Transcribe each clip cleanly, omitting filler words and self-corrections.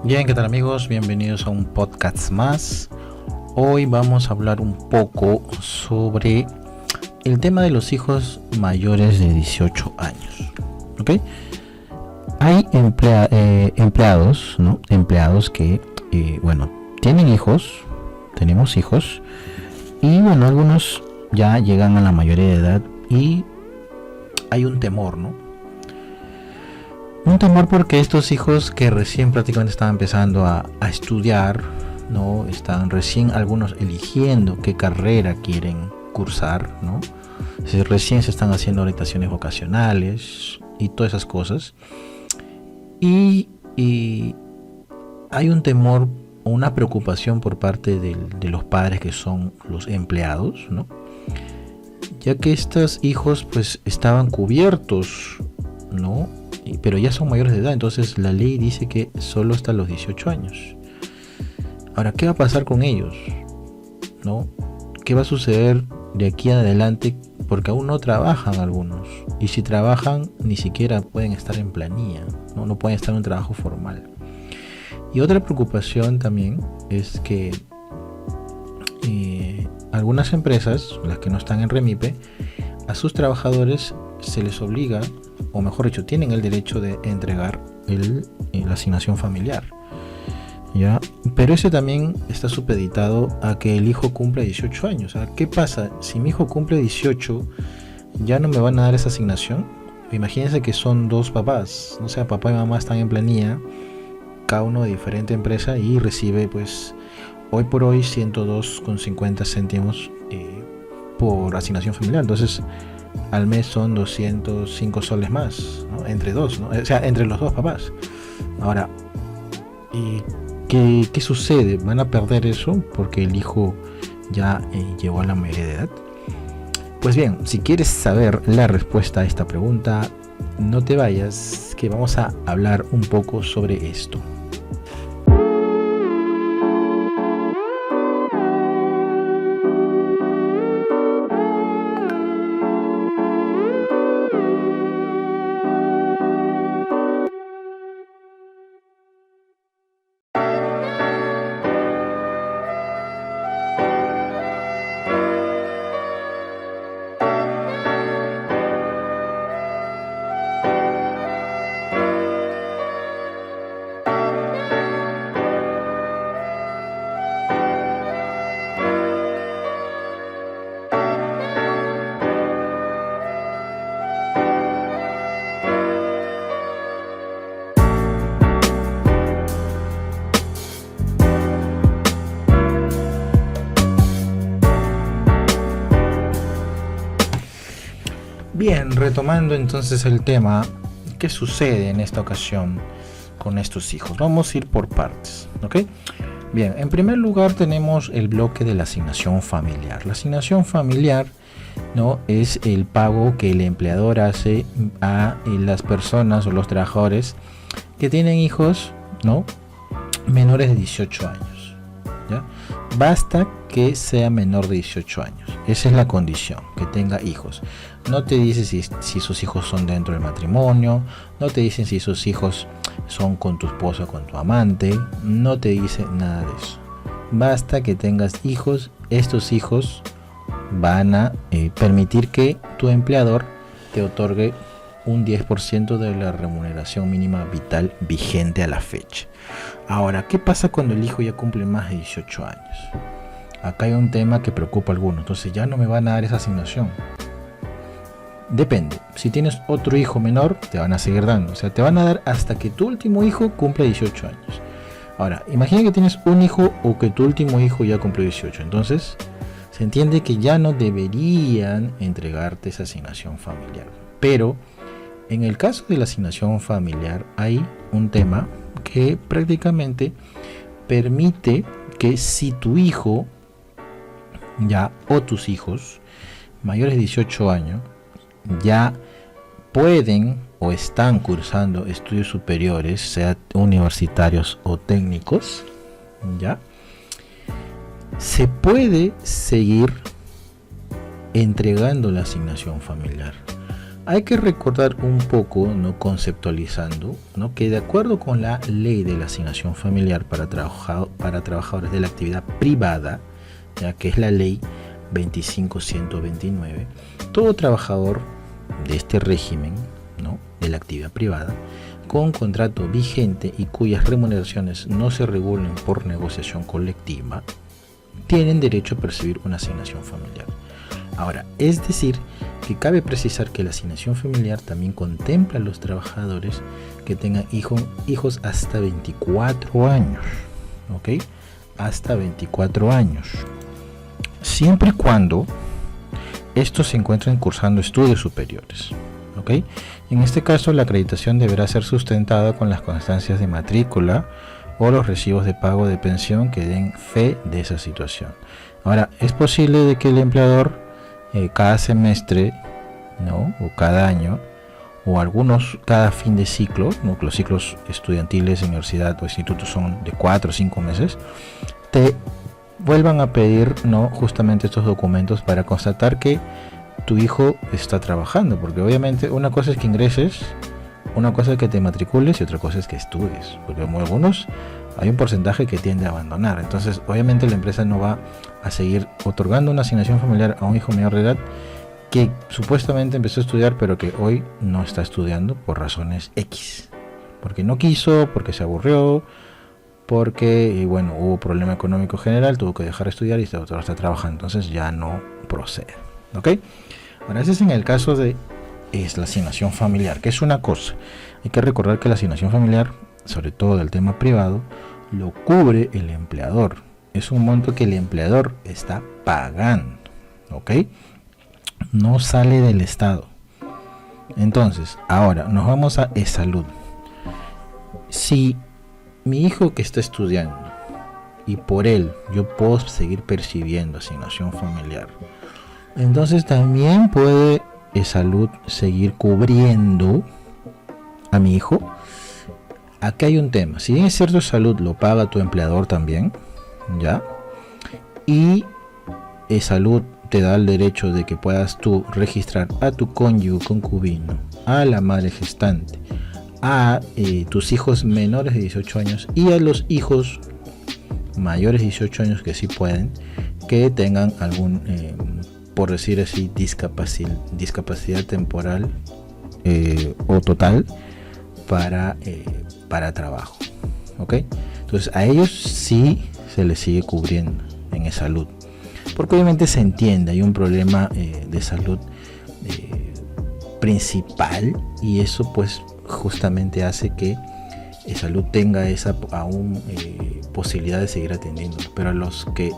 Bien, ¿qué tal amigos? Bienvenidos a un podcast más. Hoy vamos a hablar un poco sobre el tema de los hijos mayores de 18 años. ¿Ok? Hay empleados, ¿no? Empleados que, tienen hijos, tenemos hijos, y bueno, algunos ya llegan a la mayoría de edad y hay un temor, ¿no? Un temor porque estos hijos que recién prácticamente están empezando a estudiar, ¿no? Están recién algunos eligiendo qué carrera quieren cursar, ¿no? Recién se están haciendo orientaciones vocacionales y todas esas cosas. Y hay un temor o una preocupación por parte de los padres que son los empleados, ¿no? Ya que estos hijos pues estaban cubiertos, ¿no? Pero ya son mayores de edad, entonces la ley dice que solo hasta los 18 años. Ahora, ¿qué va a pasar con ellos? ¿No? ¿Qué va a suceder de aquí en adelante? Porque aún no trabajan algunos. Y si trabajan, ni siquiera pueden estar en planilla, ¿no? No pueden estar en un trabajo formal. Y otra preocupación también es que algunas empresas, las que no están en Remipe, a sus trabajadores se les obliga, o mejor dicho, tienen el derecho de entregar la asignación familiar, ¿ya? Pero ese también está supeditado a que el hijo cumpla 18 años. O sea, ¿qué pasa? Si mi hijo cumple 18, ¿ya no me van a dar esa asignación? Imagínense que son dos papás, o sea, papá y mamá están en planilla, cada uno de diferente empresa, y recibe pues hoy por hoy 102,50 céntimos por asignación familiar. Entonces al mes son 205 soles más, ¿no? Entre dos, ¿no? O sea, entre los dos papás. Ahora, ¿qué sucede? ¿Van a perder eso porque el hijo ya llegó a la mayoría de edad? Pues bien, si quieres saber la respuesta a esta pregunta, no te vayas, que vamos a hablar un poco sobre esto. Bien, retomando entonces el tema, ¿qué sucede en esta ocasión con estos hijos? Vamos a ir por partes, ¿ok? Bien, en primer lugar tenemos el bloque de la asignación familiar. La asignación familiar, ¿no?, es el pago que el empleador hace a las personas o los trabajadores que tienen hijos, ¿no?, menores de 18 años, ¿ya? Basta que sea menor de 18 años. Esa es la condición, que tenga hijos. No te dice si sus hijos son dentro del matrimonio, no te dicen si sus hijos son con tu esposa o con tu amante, no te dice nada de eso. Basta que tengas hijos. Estos hijos van a permitir que tu empleador te otorgue un 10% de la remuneración mínima vital vigente a la fecha. Ahora, ¿qué pasa cuando el hijo ya cumple más de 18 años? Acá hay un tema que preocupa a algunos. Entonces ya no me van a dar esa asignación. Depende. Si tienes otro hijo menor, te van a seguir dando. O sea, te van a dar hasta que tu último hijo cumpla 18 años. Ahora, imagina que tienes un hijo o que tu último hijo ya cumplió 18. Entonces, se entiende que ya no deberían entregarte esa asignación familiar. Pero, en el caso de la asignación familiar, hay un tema que prácticamente permite que si tu hijo ya o tus hijos mayores de 18 años ya pueden o están cursando estudios superiores, sea universitarios o técnicos, ya se puede seguir entregando la asignación familiar. Hay que recordar un poco, ¿no?, conceptualizando, ¿no?, que de acuerdo con la ley de la asignación familiar para trabajadores de la actividad privada, ya que es la ley 25.129, todo trabajador de este régimen, ¿no?, de la actividad privada, con contrato vigente y cuyas remuneraciones no se regulen por negociación colectiva, tienen derecho a percibir una asignación familiar. Ahora, es decir, que cabe precisar que la asignación familiar también contempla a los trabajadores que tengan hijos hasta 24 años, ¿ok? Hasta 24 años. Siempre y cuando estos se encuentren cursando estudios superiores, ¿ok? En este caso, la acreditación deberá ser sustentada con las constancias de matrícula o los recibos de pago de pensión que den fe de esa situación. Ahora, es posible de que el empleador cada semestre, ¿no?, o cada año, o algunos cada fin de ciclo, ¿no?, los ciclos estudiantiles de universidad o instituto son de 4 o 5 meses, te vuelvan a pedir, ¿no?, justamente estos documentos para constatar que tu hijo está trabajando, porque obviamente una cosa es que ingreses, una cosa es que te matricules y otra cosa es que estudies, porque como algunos hay un porcentaje que tiende a abandonar. Entonces obviamente la empresa no va a seguir otorgando una asignación familiar a un hijo menor de edad que supuestamente empezó a estudiar pero que hoy no está estudiando por razones X, porque no quiso, porque se aburrió, porque bueno, hubo problema económico general, tuvo que dejar de estudiar y ahora está trabajando, entonces ya no procede, ¿ok? Ahora, ese es en el caso de la asignación familiar, que es una cosa. Hay que recordar que la asignación familiar, sobre todo del tema privado, lo cubre el empleador. Es un monto que el empleador está pagando, ¿ok? No sale del Estado. Entonces, ahora nos vamos a salud. Si mi hijo que está estudiando y por él yo puedo seguir percibiendo asignación familiar, entonces también puede salud seguir cubriendo a mi hijo. Aquí hay un tema. Si bien es cierto, salud lo paga tu empleador también, ¿ya? Y salud te da el derecho de que puedas tú registrar a tu cónyuge, concubino, a la madre gestante, a tus hijos menores de 18 años y a los hijos mayores de 18 años que sí pueden, que tengan algún, por decir así, discapacidad temporal o total para trabajo, ¿ok? Entonces a ellos sí se les sigue cubriendo en salud, porque obviamente se entiende, hay un problema de salud principal y eso pues justamente hace que salud tenga esa aún posibilidad de seguir atendiendo, pero a los que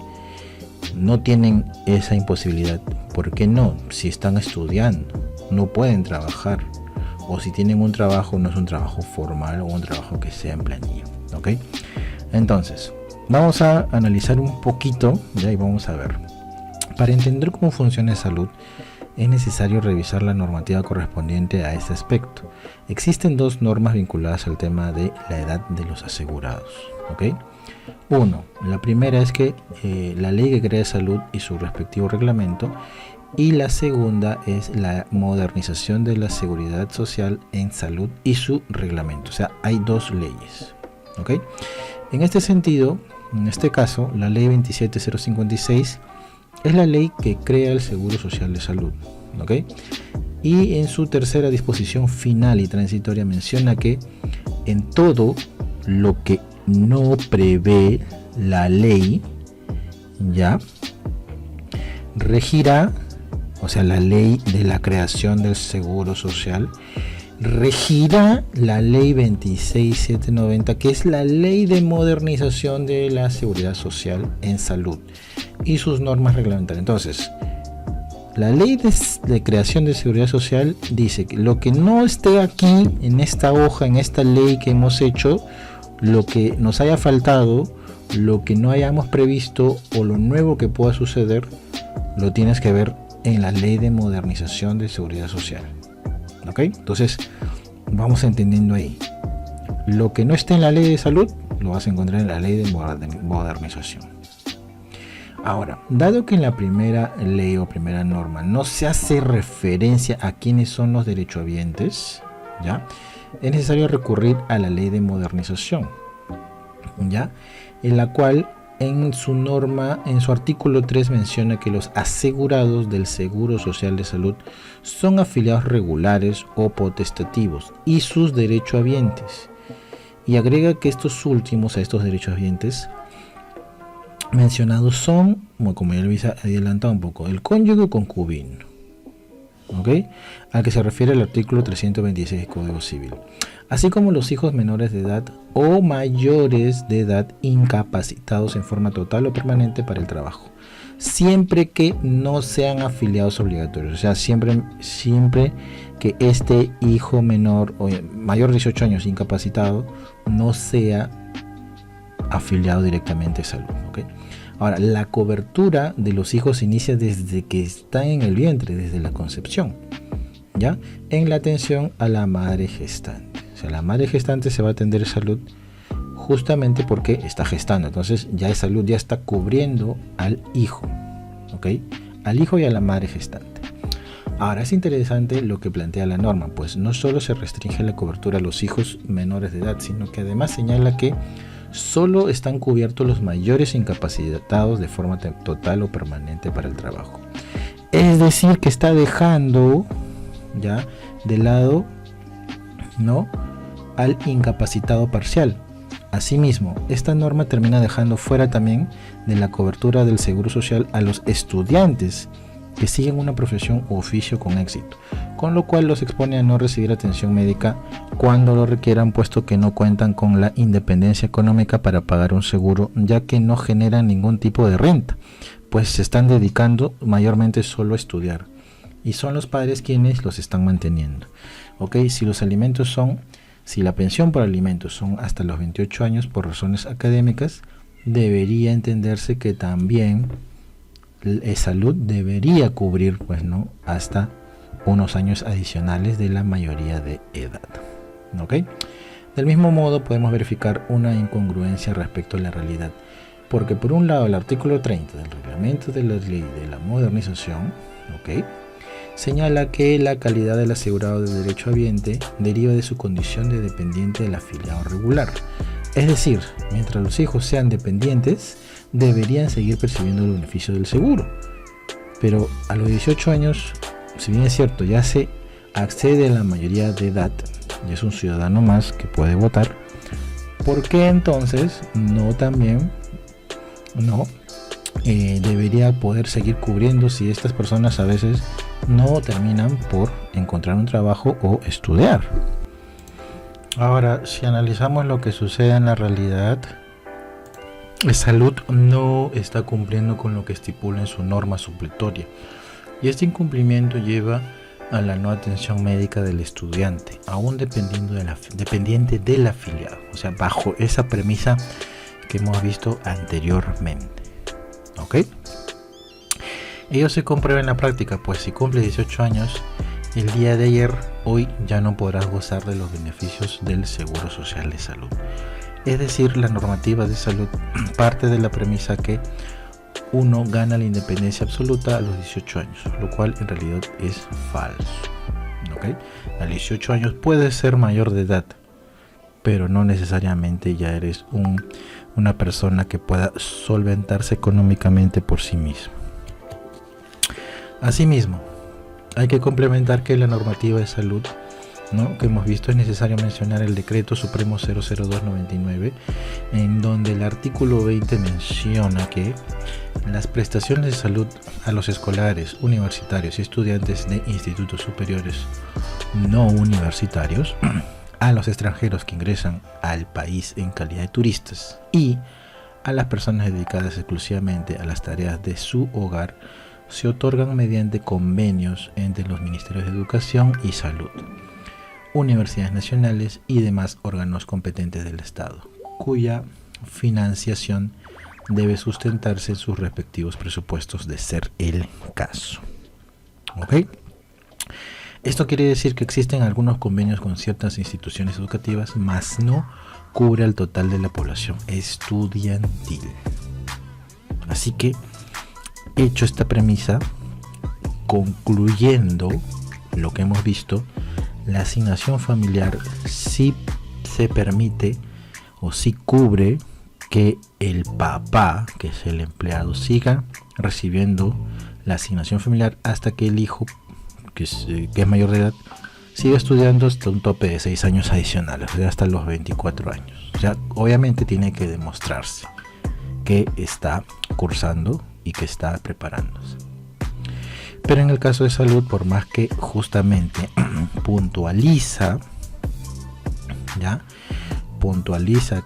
no tienen esa imposibilidad, ¿por qué no? Si están estudiando, no pueden trabajar, o si tienen un trabajo, no es un trabajo formal o un trabajo que sea en planilla, ¿ok? Entonces, vamos a analizar un poquito, ya, y vamos a ver. Para entender cómo funciona salud, es necesario revisar la normativa correspondiente a este aspecto. Existen dos normas vinculadas al tema de la edad de los asegurados, ¿ok? Uno, la primera es que la ley que crea salud y su respectivo reglamento, y la segunda es la modernización de la seguridad social en salud y su reglamento. O sea, hay dos leyes, ¿ok? En este sentido, en este caso, la ley 27056 es la ley que crea el Seguro Social de Salud, ¿ok? Y en su tercera disposición final y transitoria menciona que en todo lo que no prevé la ley, ya regirá, o sea, la ley de la creación del Seguro Social, regirá la ley 26790, que es la ley de modernización de la seguridad social en salud y sus normas reglamentarias. Entonces, la ley de creación de seguridad social dice que lo que no esté aquí en esta hoja, en esta ley que hemos hecho, lo que nos haya faltado, lo que no hayamos previsto o lo nuevo que pueda suceder, lo tienes que ver en la ley de modernización de seguridad social, ¿ok? Entonces vamos entendiendo ahí. Lo que no esté en la ley de salud lo vas a encontrar en la ley de modernización. Ahora, dado que en la primera ley o primera norma no se hace referencia a quiénes son los derechohabientes, ¿ya? Es necesario recurrir a la ley de modernización, ¿ya? En la cual en su norma, en su artículo 3 menciona que los asegurados del Seguro Social de Salud son afiliados regulares o potestativos y sus derechohabientes. Y agrega que estos últimos, a estos derechohabientes mencionados son, como ya lo había adelantado un poco, el cónyuge o concubino, ¿ok? Al que se refiere el artículo 326 del Código Civil, así como los hijos menores de edad o mayores de edad incapacitados en forma total o permanente para el trabajo, siempre que no sean afiliados obligatorios. O sea, siempre que este hijo menor o mayor de 18 años incapacitado no sea afiliado directamente a salud, ¿okay? Ahora, la cobertura de los hijos se inicia desde que están en el vientre, desde la concepción, ¿ya? En la atención a la madre gestante. O sea, la madre gestante se va a atender salud justamente porque está gestando. Entonces, ya es salud, ya está cubriendo al hijo, ¿ok? Al hijo y a la madre gestante. Ahora, es interesante lo que plantea la norma, pues no solo se restringe la cobertura a los hijos menores de edad, sino que además señala que solo están cubiertos los mayores incapacitados de forma total o permanente para el trabajo. Es decir, que está dejando ya de lado, ¿no?, al incapacitado parcial. Asimismo, esta norma termina dejando fuera también de la cobertura del Seguro Social a los estudiantes que siguen una profesión u oficio con éxito, con lo cual los expone a no recibir atención médica cuando lo requieran, puesto que no cuentan con la independencia económica para pagar un seguro, ya que no generan ningún tipo de renta, pues se están dedicando mayormente solo a estudiar y son los padres quienes los están manteniendo. ¿Ok? Si la pensión por alimentos son hasta los 28 años por razones académicas, debería entenderse que también salud debería cubrir, pues, ¿no?, hasta unos años adicionales de la mayoría de edad. ¿Ok? Del mismo modo podemos verificar una incongruencia respecto a la realidad, porque por un lado el artículo 30 del reglamento de la ley de la modernización, ¿ok?, señala que la calidad del asegurado de derechohabiente deriva de su condición de dependiente del afiliado regular. Es decir, mientras los hijos sean dependientes, deberían seguir percibiendo el beneficio del seguro. Pero a los 18 años, si bien es cierto, ya se accede a la mayoría de edad, ya es un ciudadano más que puede votar, ¿por qué entonces debería poder seguir cubriendo si estas personas a veces no terminan por encontrar un trabajo o estudiar? Ahora, si analizamos lo que sucede en la realidad, salud no está cumpliendo con lo que estipula en su norma supletoria, y este incumplimiento lleva a la no atención médica del estudiante, aún dependiente del afiliado, o sea, bajo esa premisa que hemos visto anteriormente. ¿Ok? Ello se comprueba en la práctica, pues si cumples 18 años el día de ayer, hoy ya no podrás gozar de los beneficios del Seguro Social de Salud. Es decir, la normativa de salud parte de la premisa que uno gana la independencia absoluta a los 18 años, lo cual en realidad es falso. ¿Ok? A 18 años puedes ser mayor de edad, pero no necesariamente ya eres una persona que pueda solventarse económicamente por sí mismo. Asimismo, hay que complementar que la normativa de salud, ¿no?, que hemos visto, es necesario mencionar el Decreto Supremo 00299, en donde el artículo 20 menciona que las prestaciones de salud a los escolares, universitarios y estudiantes de institutos superiores no universitarios, a los extranjeros que ingresan al país en calidad de turistas y a las personas dedicadas exclusivamente a las tareas de su hogar, se otorgan mediante convenios entre los Ministerios de Educación y Salud, universidades nacionales y demás órganos competentes del Estado, cuya financiación debe sustentarse en sus respectivos presupuestos de ser el caso. ¿Ok? Esto quiere decir que existen algunos convenios con ciertas instituciones educativas, mas no cubre al total de la población estudiantil. Así que hecho esta premisa, concluyendo lo que hemos visto, la asignación familiar sí se permite o sí cubre que el papá, que es el empleado, siga recibiendo la asignación familiar hasta que el hijo, que es mayor de edad, siga estudiando hasta un tope de 6 años adicionales, o sea, hasta los 24 años. O sea, obviamente tiene que demostrarse que está cursando y que está preparándose. Pero en el caso de salud, por más que justamente puntualiza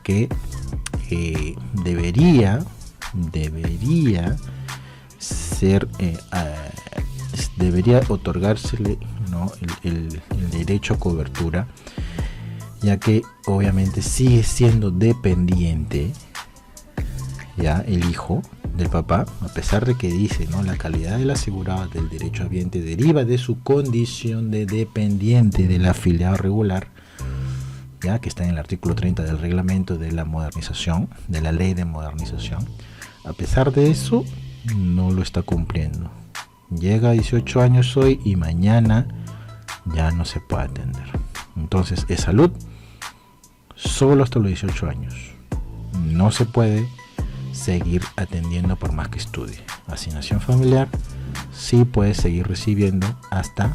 que debería ser debería otorgársele, ¿no?, el derecho a cobertura, ya que obviamente sigue siendo dependiente ya el hijo del papá, a pesar de que dice, ¿no?, la calidad del asegurado del derecho habiente deriva de su condición de dependiente del afiliado regular, ya que está en el artículo 30 del reglamento de la modernización, de la ley de modernización. A pesar de eso, no lo está cumpliendo. Llega a 18 años hoy y mañana ya no se puede atender. Entonces, es salud solo hasta los 18 años. No se puede seguir atendiendo por más que estudie. Asignación familiar sí puede seguir recibiendo hasta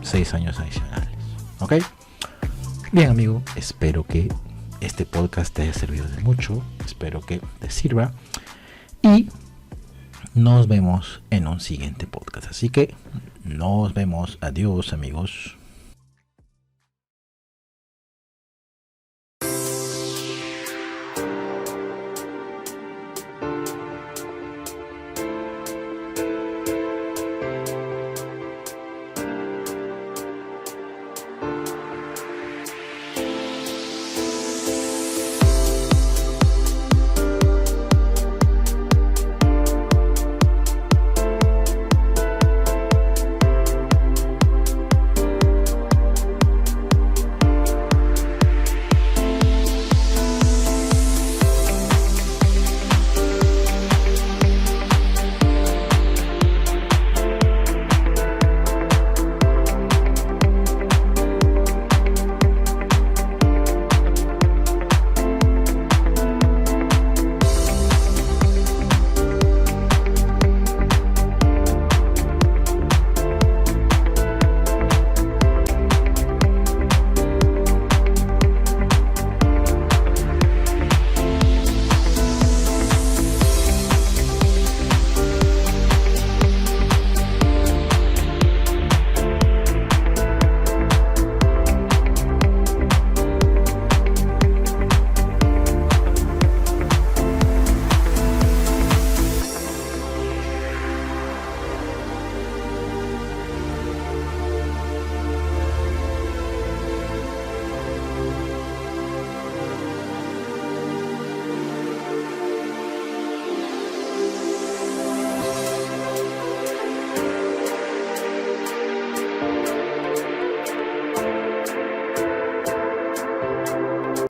6 años adicionales. ¿Ok? Bien, amigo, espero que este podcast te haya servido de mucho. Espero que te sirva. Y nos vemos en un siguiente podcast. Así que nos vemos. Adiós, amigos.